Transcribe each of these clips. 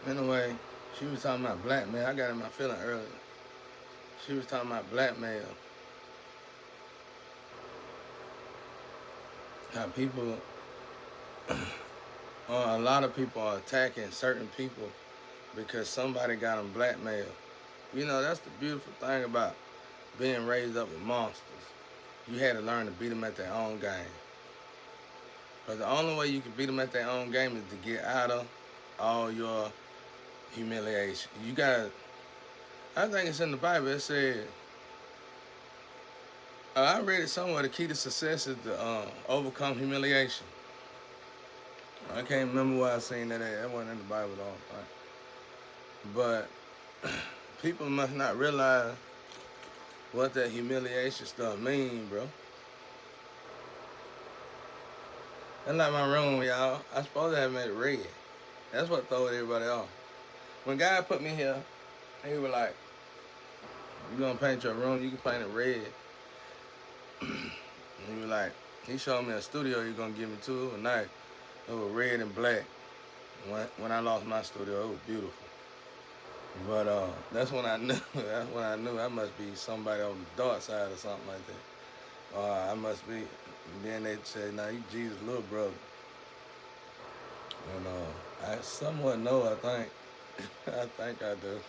Anyway, she was talking about blackmail. I got in my feeling earlier. She was talking about blackmail. How people, a lot of people are attacking certain people because somebody got them blackmailed. You know, that's the beautiful thing about being raised up with monsters. You had to learn to beat them at their own game. But the only way you can beat them at their own game is to get out of all your humiliation. You gotta, I think it's in the Bible, it said, I read it somewhere, the key to success is to overcome humiliation. I can't remember where I seen that at. That wasn't in the Bible, though. But people must not realize what that humiliation stuff mean, bro. That's like my room, y'all. I supposed to have made it red. That's what throws everybody off. When God put me here, he was like, "You gonna paint your room? You can paint it red." And he was like, he showed me a studio he gonna give me too. A night, it was red and black. When I lost my studio, it was beautiful. But that's when I knew. That's when I knew I must be somebody on the dark side or something like that. I must be. And then they say, "Now you Jesus' little brother." And I somewhat know. I think. I think I do.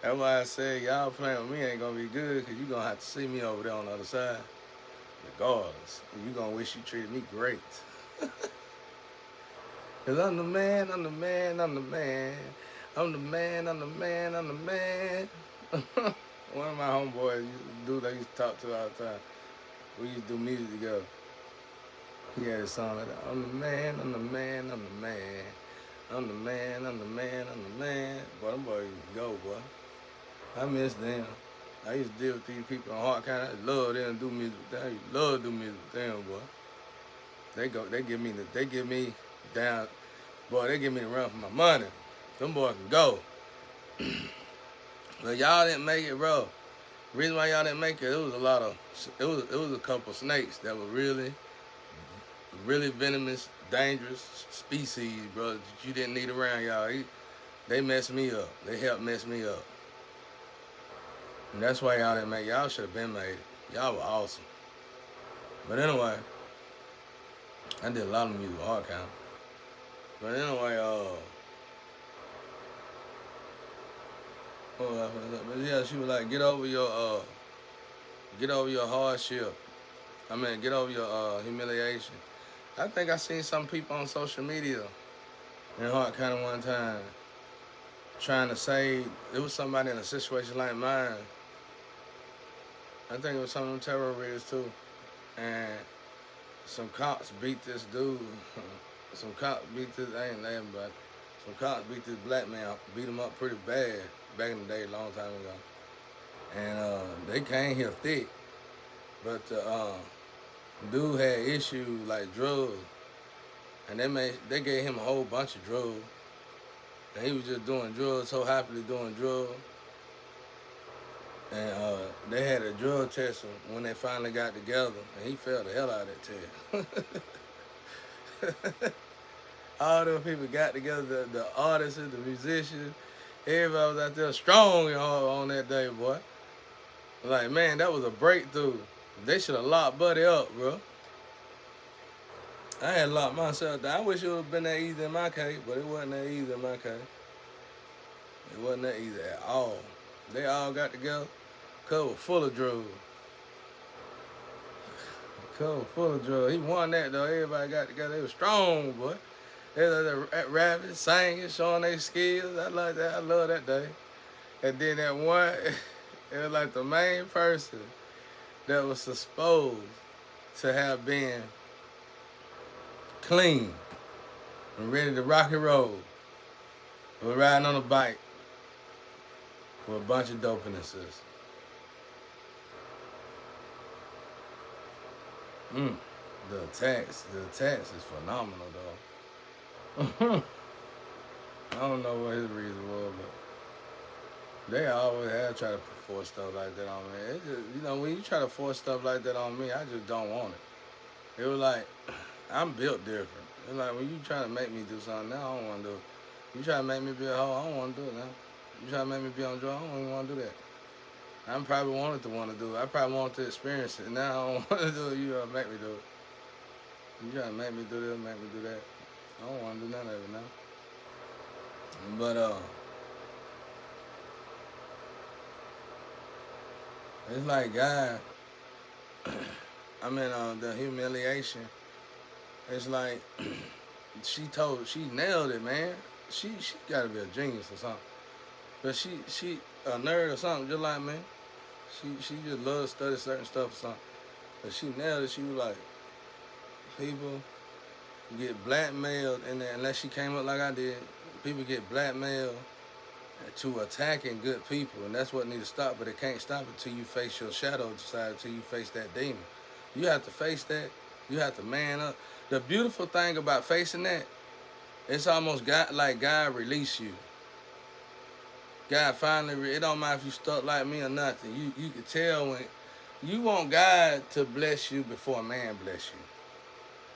That's why I said y'all playing with me ain't gonna be good because you gonna have to see me over there on the other side. Regardless, you gonna wish you treated me great. Cause I'm the man, I'm the man, I'm the man. I'm the man, I'm the man, I'm the man. One of my homeboys, dude I used to talk to all the time. We used to do music together. He had a song like that. I'm the man, I'm the man, I'm the man. I'm the man, I'm the man, I'm the man. Boy, them boys used to go, boy. I miss them. I used to deal with these people on hard kind. I love them do music with them. I used to love do music with them, boy. They give me down, boy, they give me the run for my money. Them boys can go. But y'all didn't make it, bro. The reason why y'all didn't make it, it was a couple snakes that were really, really venomous, dangerous species, bro, that you didn't need around y'all. They messed me up. They helped mess me up. And that's why y'all didn't make it. Y'all should have been made it. Y'all were awesome. But anyway, I did a lot of music, hard count. But anyway, but yeah, she was like, get over your hardship. I mean, get over your humiliation. I think I seen some people on social media in Hart County one time trying to say it was somebody in a situation like mine. I think it was some of them terrorists too, and some cops beat this dude. Some cops beat this. I ain't laughing, but some cops beat this black man, beat him up pretty bad back in the day, a long time ago. And they came here thick, but the dude had issues like drugs, and they gave him a whole bunch of drugs, and he was just doing drugs, so happily doing drugs. And they had a drug test when they finally got together, and he failed the hell out of that test. All them people got together, the artists, the musicians, everybody was out there strong and hard on that day, boy. Like, man, that was a breakthrough. They should have locked Buddy up, bro. I had locked myself down. I wish it would have been that easy in my case, but it wasn't that easy in my case. It wasn't that easy at all. They all got together, covered full of drugs. Covered full of drugs. He won that, though. Everybody got together. They were strong, boy. They was at rapping, singing, showing their skills. I like that. I love that day. And then that one, it was like the main person that was supposed to have been clean and ready to rock and roll was riding on a bike with a bunch of dope in his system. The attacks is phenomenal, though. I don't know what his reason was, but they always have tried to force stuff like that on me. It just, when you try to force stuff like that on me, I just don't want it. It was like, I'm built different. It's like when you trying to make me do something, now I don't want to do it. You try to make me be a hoe, I don't want to do it now. You try to make me be on drugs, I don't even want to do that. I probably wanted to want to do it. I probably wanted to experience it. Now I don't want to do it. You gotta make me do it. You try to make me do this, make me do that. I don't want to do none of it now. But it's like God. I mean, the humiliation. It's like she nailed it, man. She got to be a genius or something. But she a nerd or something, just like me. She just loves to study certain stuff or something. But she nailed it. She was like, people get blackmailed, and unless she came up like I did, people get blackmailed to attacking good people, and that's what need to stop. But it can't stop until you face your shadow side, until you face that demon. You have to face that. You have to man up. The beautiful thing about facing that, it's almost like God release you. God finally, it don't matter if you stuck like me or nothing. You can tell when you want God to bless you before man bless you.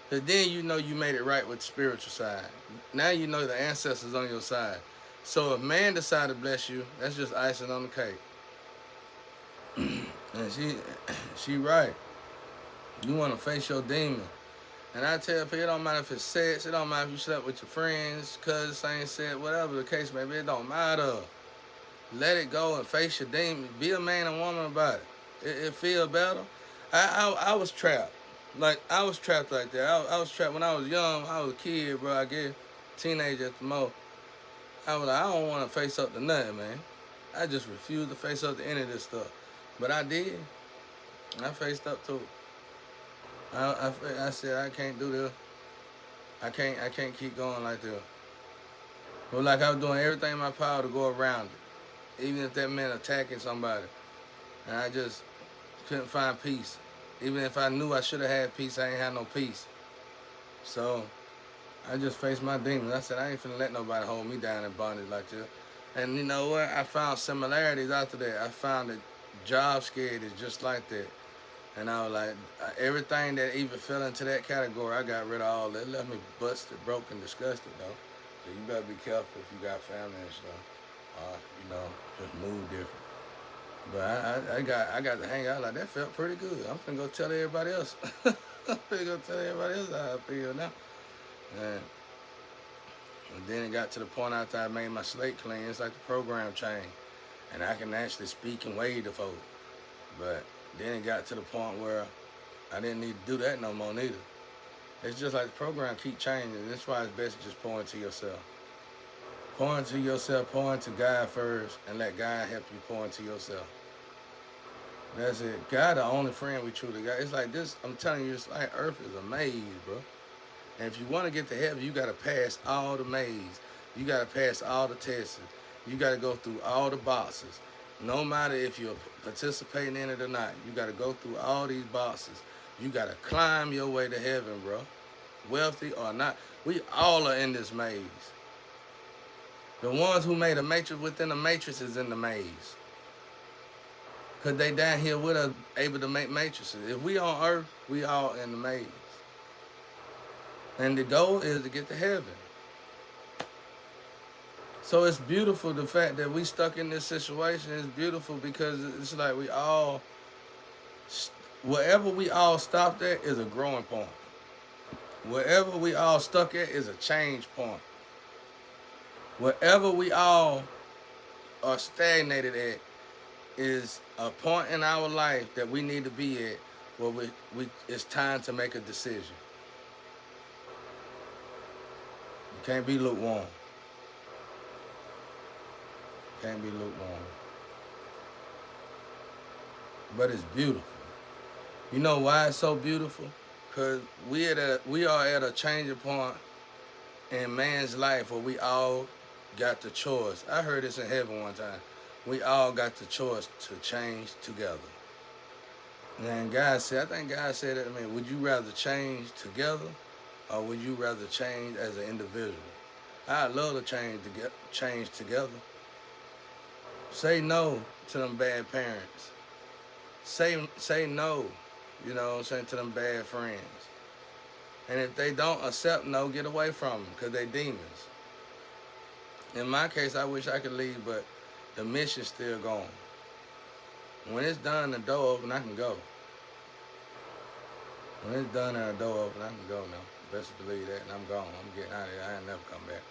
Cause then you know you made it right with the spiritual side. Now you know the ancestors on your side. So if man decide to bless you, that's just icing on the cake. And she right. You want to face your demon. And I tell people, it don't matter if it's sex, it don't matter if you slept with your friends, cousins, same sex, whatever the case may be, it don't matter. Let it go and face your demon. Be a man and woman about it. It feel better. I was trapped. Like, I was trapped like that. I was trapped when I was young. I was a kid, bro. I guess teenager at the most. I was like, I don't want to face up to nothing, man. I just refused to face up to any of this stuff. But I did. I faced up to it. I said, I can't do this. I can't keep going like this. But like I was doing everything in my power to go around it. Even if that meant attacking somebody. And I just couldn't find peace. Even if I knew I should have had peace, I ain't had no peace. So I just faced my demons. I said, I ain't finna let nobody hold me down in bondage like this. And you know what? I found similarities after that. I found that job scared is just like that. And I was like, everything that even fell into that category, I got rid of all that. It left me busted, broken, disgusted, though. So you better be careful if you got family and stuff. You know, just move different. But I got to hang out like that. Felt pretty good. I'm finna go tell everybody else. I'm finna go tell everybody else how I feel now. And then it got to the point after I made my slate clean, it's like the program changed. And I can actually speak and wave to folks. But then it got to the point where I didn't need to do that no more neither. It's just like the program keep changing. That's why it's best to just pour into yourself. Pour into yourself, pour into God first, and let God help you pour into yourself. That's it. God the only friend we truly got. It's like this, I'm telling you, it's like earth is a maze, bro. And if you want to get to heaven, you got to pass all the maze. You got to pass all the tests. You got to go through all the boxes. No matter if you're participating in it or not, you got to go through all these boxes. You got to climb your way to heaven, bro. Wealthy or not, we all are in this maze. The ones who made a matrix within the matrix is in the maze. Because they down here with us able to make matrices. If we on earth, we all in the maze. And the goal is to get to heaven. So it's beautiful the fact that we stuck in this situation. It's beautiful because it's like we all, wherever we all stopped at is a growing point. Wherever we all stuck at is a change point. Wherever we all are stagnated at is a point in our life that we need to be at where it's time to make a decision. You can't be lukewarm. Can't be lukewarm. But it's beautiful. You know why it's so beautiful? Because we are at a changing point in man's life where we all got the choice. I heard this in heaven one time. We all got the choice to change together. And God said, I think God said that to me, would you rather change together or would you rather change as an individual? I'd love to change together. Say no to them bad parents. Say no, you know what I'm saying, to them bad friends. And if they don't accept no, get away from them because they demons. In my case, I wish I could leave, but the mission's still going. When it's done, the door open, I can go. When it's done and the door open, I can go now. Best believe that, and I'm gone. I'm getting out of here. I ain't never come back.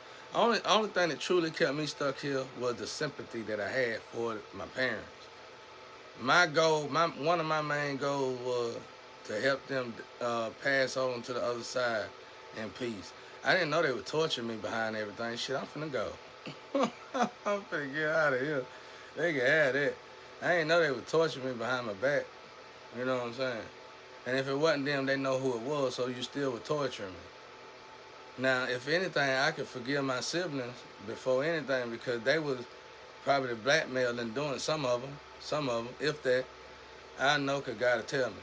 Only thing that truly kept me stuck here was the sympathy that I had for my parents. My goal, one of my main goals was to help them pass on to the other side in peace. I didn't know they would torture me behind everything. Shit, I'm finna go. I'm finna get out of here. They can have that. I didn't know they would torture me behind my back. You know what I'm saying? And if it wasn't them, they know who it was, so you still would torture me. Now, if anything, I could forgive my siblings before anything because they was probably blackmailing doing some of them, if that, I know could gotta tell me.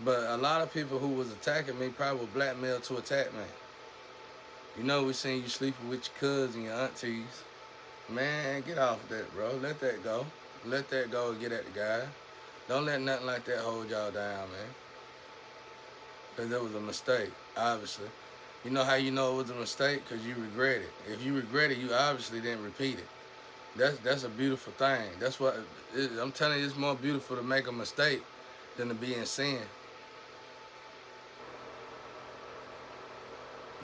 But a lot of people who was attacking me probably were blackmailed to attack me. You know, we seen you sleeping with your cousins and your aunties. Man, get off that, bro. Let that go. Let that go and get at the guy. Don't let nothing like that hold y'all down, man. Because that was a mistake, obviously. You know how you know it was a mistake? Because you regret it. If you regret it, you obviously didn't repeat it. That's a beautiful thing. That's what I'm telling you. It's more beautiful to make a mistake than to be in sin,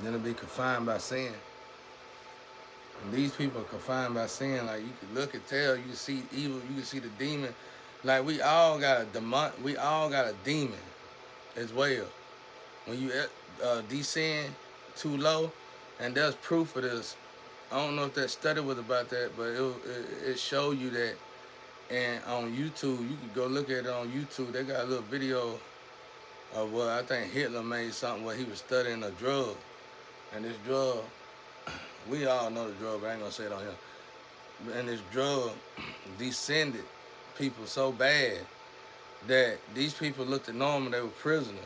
than to be confined by sin. And these people are confined by sin. Like, you can look and tell, you can see evil, you can see the demon. Like, we all got a demon as well. When you descend too low, and there's proof of this. I don't know if that study was about that, but it showed you that. And on YouTube, you can go look at it on YouTube. They got a little video of what I think Hitler made something where he was studying a drug. And this drug, we all know the drug, but I ain't gonna say it on here. And this drug descended people so bad that these people looked at normal, they were prisoners.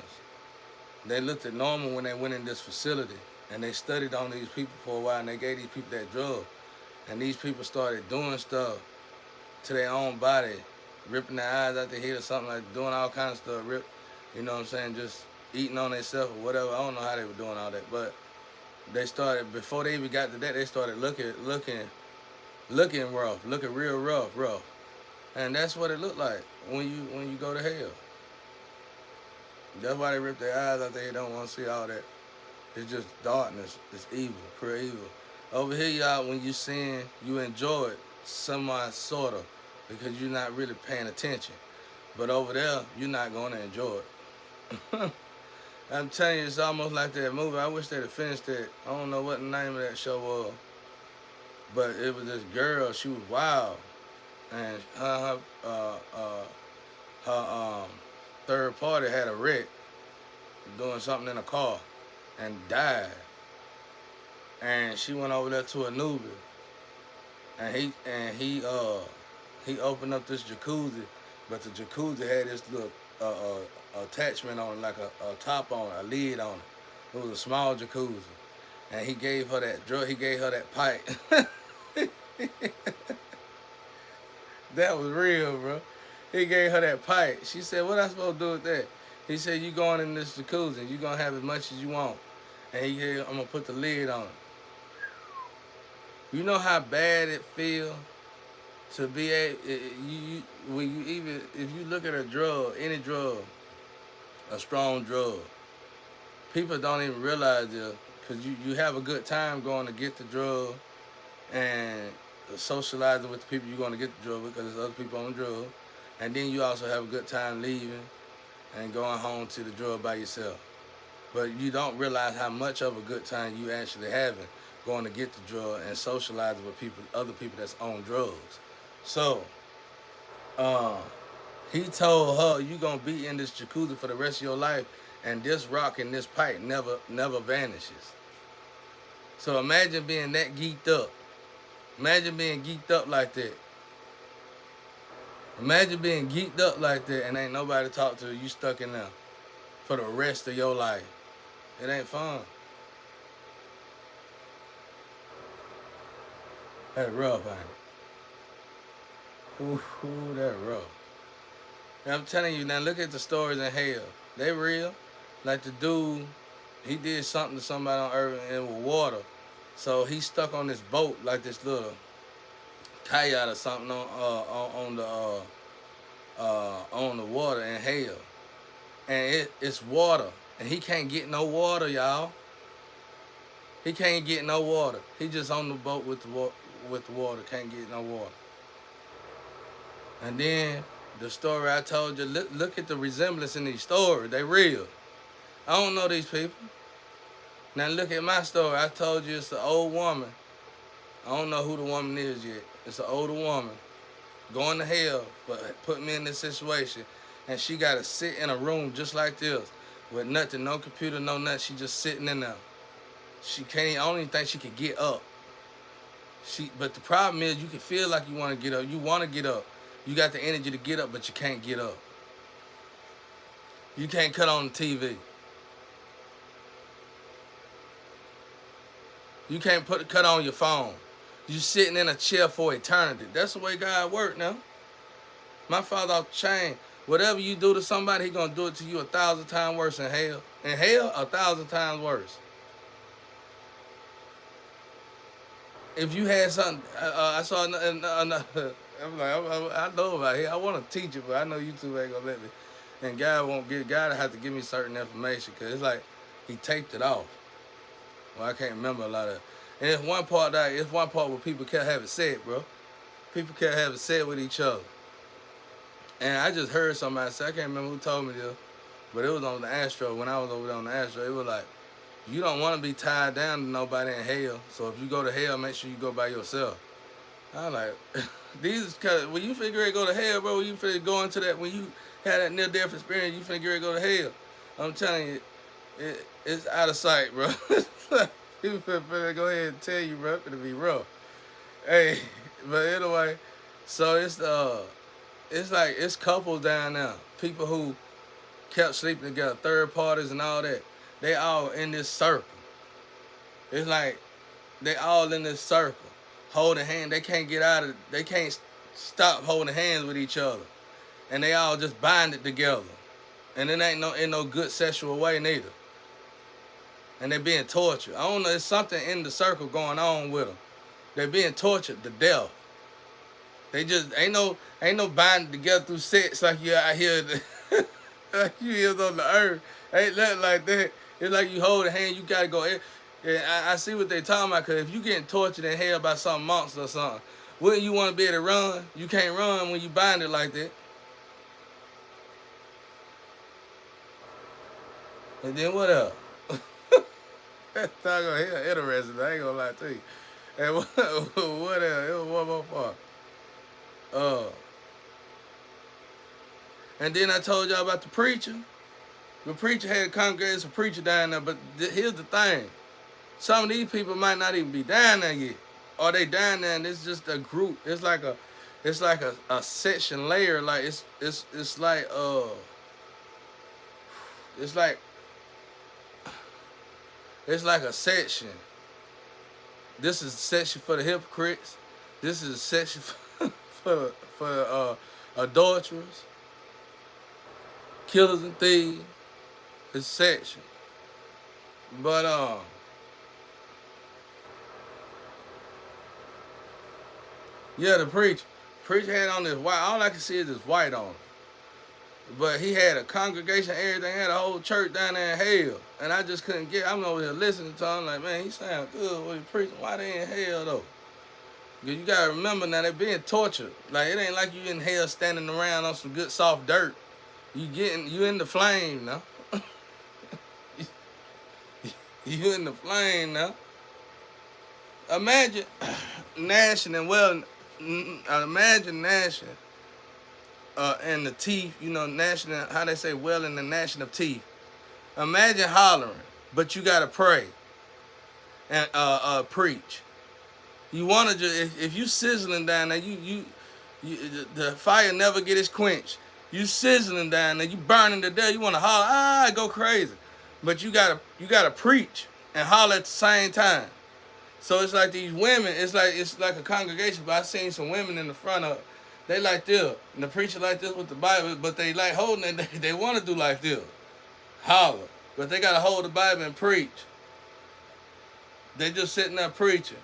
They looked at normal when they went in this facility, and they studied on these people for a while, and they gave these people that drug. And these people started doing stuff to their own body, ripping their eyes out their head or something, like doing all kinds of stuff, you know what I'm saying, just eating on themselves or whatever. I don't know how they were doing all that, but they started, before they even got to that, they started looking rough, looking real rough. And that's what it looked like when you go to hell. That's why they rip their eyes out. They don't want to see all that. It's just darkness. It's evil, pure evil. Over here, y'all, when you sin, you enjoy it, somewhat, sort of, because you're not really paying attention. But over there, you're not going to enjoy it. I'm telling you, it's almost like that movie. I wish they'd have finished it. I don't know what the name of that show was. But it was this girl. She was wild. And her third party had a wreck doing something in a car and died. And she went over there to a newbie, and he opened up this jacuzzi, but the jacuzzi had this little attachment on it, like a top on it, a lid on it. It was a small jacuzzi, and he gave her that drug. He gave her that pipe. That was real, bro. He gave her that pipe. She said, "What I supposed to do with that?" He said, "You going in this jacuzzi, you gonna have as much as you want." And he said, "I'm gonna put the lid on it." You know how bad it feels to be when you even, if you look at a drug, any drug, a strong drug, people don't even realize it, because you have a good time going to get the drug and socializing with the people you're going to get the drug with, because there's other people on the drug. And then you also have a good time leaving and going home to the drug by yourself. But you don't realize how much of a good time you actually having going to get the drug and socializing with people, other people that's on drugs. So, he told her, "You gonna be in this jacuzzi for the rest of your life, and this rock and this pipe never vanishes." So imagine being that geeked up. Imagine being geeked up like that. Imagine being geeked up like that and ain't nobody talk to you. You stuck in there for the rest of your life. It ain't fun. That rough, ain't it? Ooh, that rough. And I'm telling you, now look at the stories in hell. They real. Like the dude, he did something to somebody on earth and with water. So he's stuck on this boat, like this little kayak or something on the water in hell, and it's water, and he can't get no water, y'all. He can't get no water. He just on the boat with the water, can't get no water. And then the story I told you, look at the resemblance in these stories. They real. I don't know these people. Now look at my story. I told you it's an old woman. I don't know who the woman is yet. It's an older woman going to hell, but put me in this situation. And she got to sit in a room just like this with nothing, no computer, no nothing. She just sitting in there. She can't, I don't even think she could get up. But the problem is you can feel like you want to get up. You want to get up. You got the energy to get up, but you can't get up. You can't cut on the TV. You can't cut on your phone. You sitting in a chair for eternity. That's the way God works now. My father off the chain. Whatever you do to somebody, he gonna do it to you 1,000 times worse in hell. In hell, 1,000 times worse. If you had something, I saw another. I'm like, I know about it. I want to teach it, but I know YouTube ain't gonna let me. And God won't get. God have to give me certain information because it's like he taped it off. Well, I can't remember a lot of it. And it's one part where people can't have it said, bro. People can't have it said with each other. And I just heard somebody say, I can't remember who told me this, but it was on the Astro. When I was over there on the Astro, it was like, you don't want to be tied down to nobody in hell. So if you go to hell, make sure you go by yourself. I'm like, when you figure it go to hell, bro, when you figure go into that, when you had that near-death experience, you figure it go to hell. I'm telling you, it's out of sight, bro. People finna go ahead and tell you, bro, it'll be rough. Hey, but anyway, so it's like it's couples down there, people who kept sleeping together, third parties and all that. They all in this circle. It's like they all in this circle, holding hands. They can't get out of. They can't stop holding hands with each other, and they all just bind it together. And it ain't in no good sexual way neither. And they're being tortured. I don't know. There's something in the circle going on with them. They're being tortured to death. They just ain't no binding together through sex like you out here, like you is on the earth. Ain't nothing like that. It's like you hold a hand, you gotta go. And I see what they talking about. Cause if you getting tortured in hell by some monster or something, wouldn't you want to be able to run? You can't run when you bind it like that. And then what else? That's not gonna hear interesting. I ain't gonna lie to you. And what else? It was one more part. And then I told y'all about the preacher. The preacher had a congregation, a preacher down there. But here's the thing: some of these people might not even be down there yet, or they down there and it's just a group. It's like a section layer. Like it's like it's like a section. This is a section for the hypocrites. This is a section for adulterers, killers and thieves. It's a section. But yeah, the preacher had on this white. All I can see is this white on him. But he had a congregation, everything, had a whole church down there in hell. And I just couldn't get, I'm over here listening to him like, man, he sound good when he preaching. Why they in hell though? You gotta remember now, they being tortured. Like, it ain't like you in hell standing around on some good soft dirt. You in the flame now. You in the flame now. Imagine gnashing and imagine gnashing and the teeth, gnashing, how they say in the gnashing of teeth. Imagine hollering, but you gotta pray and preach. You wanna just, if you sizzling down there, you the fire never get its quench. You sizzling down there, you burning to death. You wanna holler, go crazy, but you gotta preach and holler at the same time. So it's like these women, it's like a congregation, but I seen some women in the front of it. They like this, and the preacher like this with the Bible, but they like holding it, they want to do like this, holler, but they got to hold the Bible and preach. They just sitting there preaching.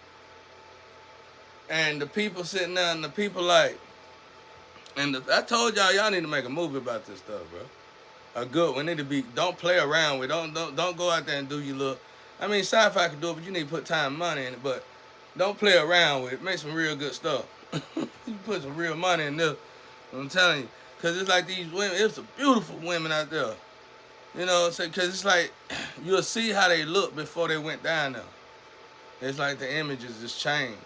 And the people sitting there and the people like, I told y'all need to make a movie about this stuff, bro. A good one. Need to be, don't play around with, don't go out there and do your little, I mean, sci-fi can do it, but you need to put time and money in it, but don't play around with it. Make some real good stuff. You put some real money in this, I'm telling you. Because it's like these women, it's some beautiful women out there. You know, because it's like, you'll see how they look before they went down there. It's like the images just change.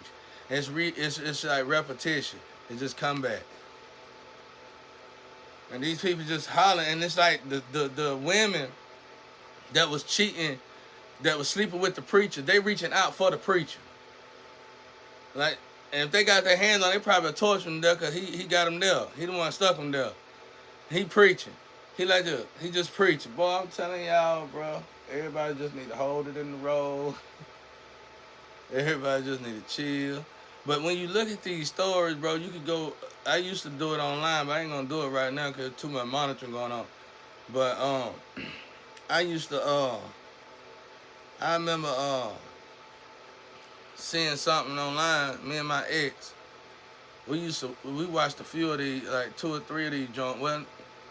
It's like repetition. It just come back. And these people just hollering, and it's like the women that was cheating, that was sleeping with the preacher, they reaching out for the preacher. Like, and if they got their hands on, they probably torturing him there because he got them there. He the one stuck him there. He preaching. He like this. He just preaching. Boy, I'm telling y'all, bro. Everybody just need to hold it in the road. Everybody just need to chill. But when you look at these stories, bro, you could go. I used to do it online, but I ain't gonna do it right now because there's too much monitoring going on. But I used to. I remember seeing something online. Me and my ex, we watched a few of these, like 2 or 3 of these joints. Well,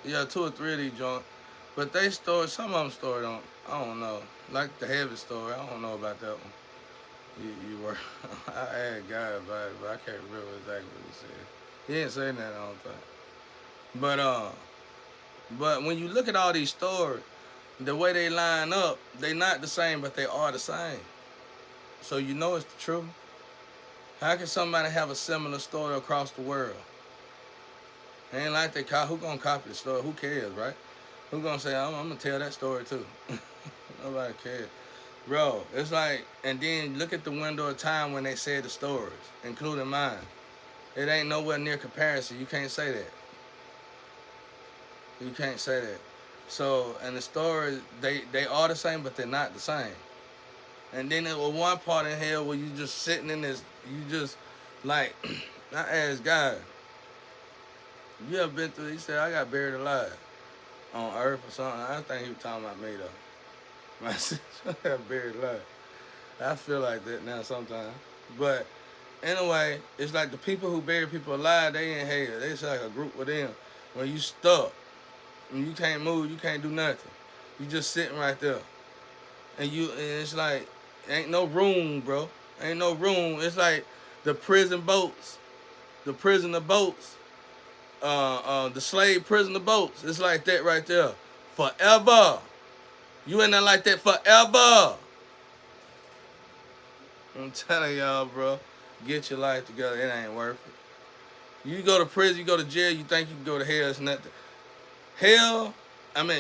yeah, 2 or 3 of these joints. But they stored, some of them stored on, I don't know, like the heavy story. I don't know about that one. You were, I asked God about it, but I can't remember exactly what he said. He didn't say that, I don't think. But when you look at all these stories, the way they line up, they not the same, but they are the same. So you know it's the truth. How can somebody have a similar story across the world? Ain't like they who gonna copy the story? Who cares, right? Who gonna say, I'm gonna tell that story too? Nobody cares. Bro, it's like, and then look at the window of time when they said the stories, including mine. It ain't nowhere near comparison. You can't say that. You can't say that. So, and the stories, they are the same, but they're not the same. And then there was one part in hell where you just sitting in this, you just, like, I asked God, you ever been through, he said, I got buried alive on earth or something. I think he was talking about me, though. I said, I got buried alive. I feel like that now sometimes. But anyway, it's like the people who bury people alive, they in hell. It's like a group with them. When you stuck, and you can't move, you can't do nothing. You just sitting right there. And it's like, ain't no room, bro. Ain't no room. It's like the prison boats, the prisoner boats, the slave prisoner boats. It's like that right there. Forever. You in there like that forever. I'm telling y'all, bro. Get your life together. It ain't worth it. You go to prison, you go to jail, you think you can go to hell. It's nothing. Hell,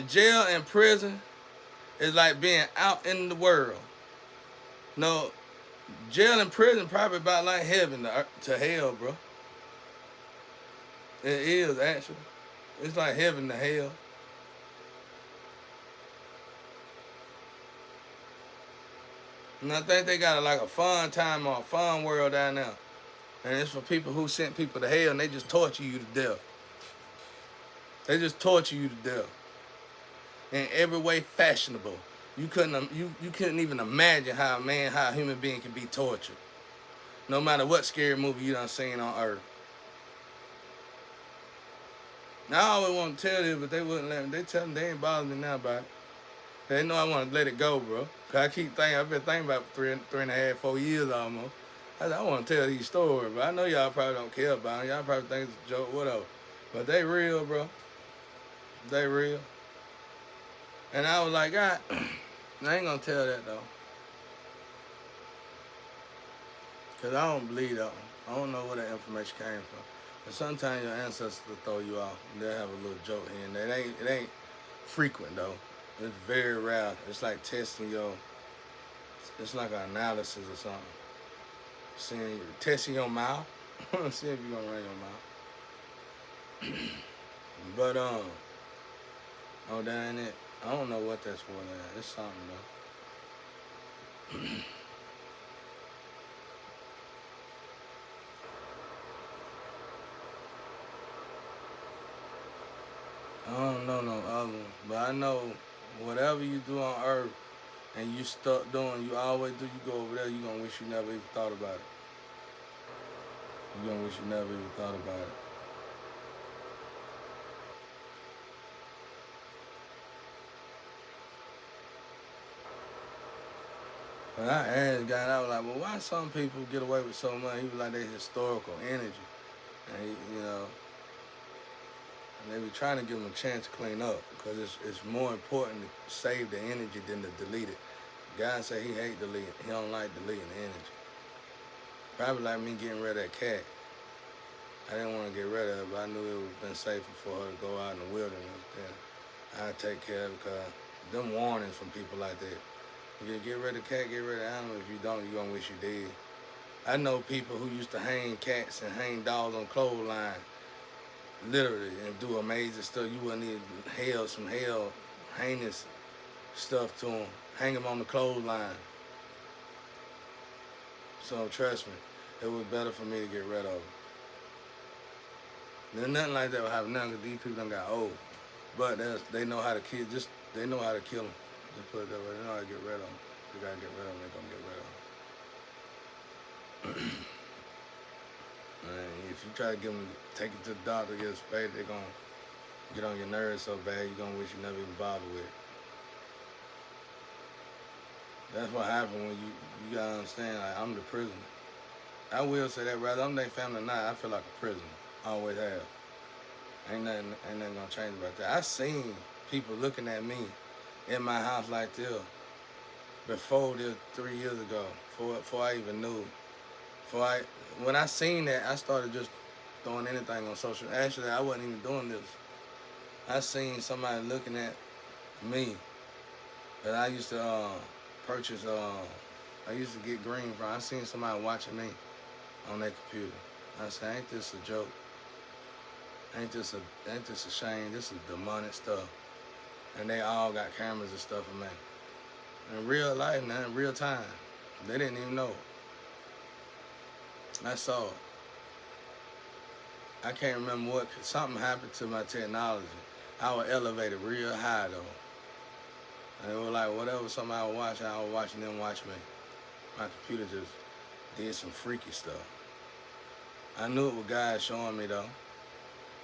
jail and prison is like being out in the world. No, jail and prison probably about like heaven to hell, bro. It is, actually. It's like heaven to hell. And I think they got like a fun time or a fun world down there. And it's for people who sent people to hell and they just torture you to death. They just torture you to death. In every way fashionable. You couldn't even imagine how a human being can be tortured. No matter what scary movie you done seen on earth. Now I always want to tell this, but they wouldn't let me. They tell me they ain't bothering me now about it. They know I want to let it go, bro. Cause I keep thinking, I've been thinking about it for 3.5, 4 years almost. I want to tell these stories, but I know y'all probably don't care about them. Y'all probably think it's a joke, whatever. But they real, bro. They real. And I was like, God, I ain't gonna tell that though. Cause I don't believe that one. I don't know where that information came from. But sometimes your ancestors will throw you off. They'll have a little joke here and there. It ain't frequent though. It's very rare. It's like testing it's like an analysis or something. Testing your mouth. See if you're gonna run your mouth. But oh, that ain't it. I don't know what that's for. That it's something though. I don't know no other one, but I know whatever you do on earth, and you stuck doing, you always do, you go over there, you gonna wish you never even thought about it. You gonna wish you never even thought about it. When I asked God, I was like, well, why some people get away with so much? He was like, they historical energy. And, and they be trying to give them a chance to clean up because it's more important to save the energy than to delete it. God said he hate deleting. He don't like deleting the energy. Probably like me getting rid of that cat. I didn't want to get rid of it, but I knew it would have been safer for her to go out in the wilderness. Then I'd take care of it because them warnings from people like that. If you get rid of the cat, get rid of the animal. If you don't, you're going to wish you did. I know people who used to hang cats and hang dogs on clothesline, literally, and do amazing stuff. You wouldn't even some heinous stuff to them. Hang them on the clothesline. So trust me, it was better for me to get rid of them. There's nothing like that would happen now because these people done got old. But they know how to kill. They know how to kill them. Just put it that way. They know how to get rid of them. They gotta get rid of them. They're gonna get rid of them. And if you try to take it to the doctor, get a spade, they're gonna get on your nerves so bad you're gonna wish you never even bothered with it. That's what happened when you gotta understand. Like, I'm the prisoner. I will say that whether I'm their family or not, I feel like a prisoner. I always have. Ain't nothing gonna change about that. I seen people looking at me in my house like this before this 3 years ago, before I even knew. When I seen that, I started just throwing anything on social. Actually, I wasn't even doing this. I seen somebody looking at me that I used to purchase. I used to get green from. I seen somebody watching me on their computer. I said, "Ain't this a joke? Ain't this a shame? This is demonic stuff." And they all got cameras and stuff of me. In real life, now in real time, they didn't even know. I saw it. I can't remember what. Something happened to my technology. I was elevated real high though. And it was like whatever somebody I was watching them watch me. My computer just did some freaky stuff. I knew it was God showing me though.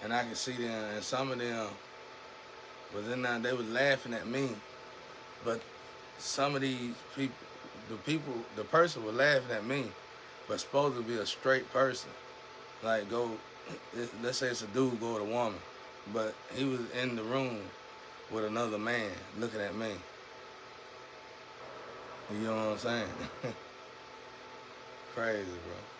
And I could see them, and some of them was in there, they was laughing at me. But some of these people, the person was laughing at me, but supposed to be a straight person. Like let's say it's a dude go with a woman, but he was in the room with another man looking at me. You know what I'm saying? Crazy, bro.